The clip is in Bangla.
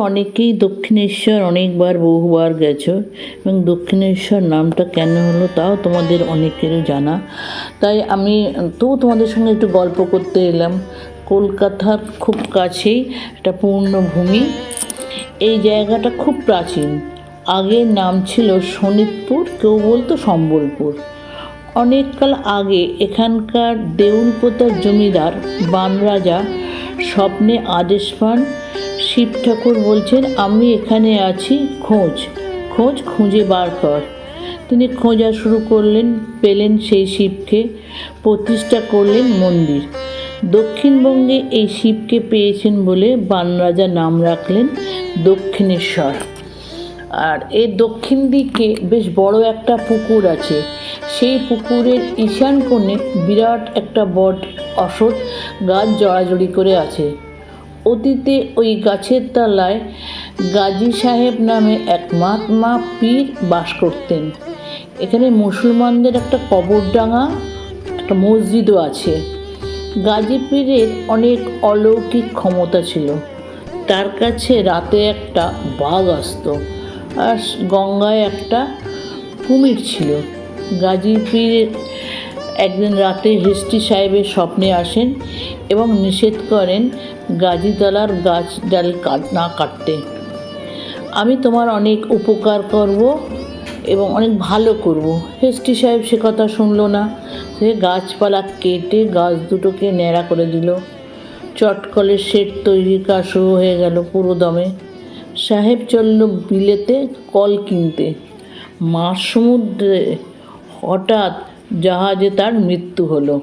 অনেকেই দক্ষিণেশ্বর অনেকবার বহুবার গেছো এবং দক্ষিণেশ্বর নামটা কেন হলো তাও তোমাদের অনেকেরই জানা। তাই আমি তোমাদের সঙ্গে একটু গল্প করতে এলাম। কলকাতার খুব কাছেই একটা পূর্ণভূমি। এই জায়গাটা খুব প্রাচীন। আগের নাম ছিল শোনিতপুর, কেউ বলতো সম্বলপুর। অনেককাল আগে এখানকার দেউলপোতার জমিদার বানরাজা স্বপ্নে আদেশ পান, শিব ঠাকুর বলছেন আমি এখানে আছি, খুঁজে বার কর। তিনি খোঁজা শুরু করলেন, পেলেন সেই শিবকে, প্রতিষ্ঠা করলেন মন্দির। দক্ষিণবঙ্গে এই শিবকে পেয়েছেন বলে বানরাজা নাম রাখলেন দক্ষিণেশ্বর। আর এর দক্ষিণ দিকে বেশ বড় একটা পুকুর আছে। সেই পুকুরের ঈশান কোণে বিরাট একটা বট অশ্বত্থ গাছ জড়াজড়ি করে আছে। অতীতে ওই গাছের তলায় গাজী সাহেব নামে এক মহাত্মা পীর বাস করতেন। এখানে মুসলমানদের একটা কবরডাঙ্গা, একটা মসজিদও আছে। গাজী পীরের অনেক অলৌকিক ক্ষমতা ছিল। তার কাছে রাতে একটা বাঘ আসতো, আর গঙ্গায় একটা কুমির ছিল। গাজী পীর একদিন রাতে হিস্ট্রি সাহেবের স্বপ্নে আসেন এবং নিষেধ করেন গাজীতলার গাছ ডাল না কাটতে। আমি তোমার অনেক উপকার করব এবং অনেক ভালো করব। হিস্ট্রি সাহেব সে কথা শুনল না। সে গাছপালা কেটে গাছ দুটোকে ন্যাড়া করে দিল। চটকলের শেড তৈরির কাজ শুরু হয়ে গেল পুরো দমে। সাহেব চলল বিলেতে কল কিনতে। মাঝ সমুদ্রে হঠাৎ জাহাজে তার মৃত্যু হলো।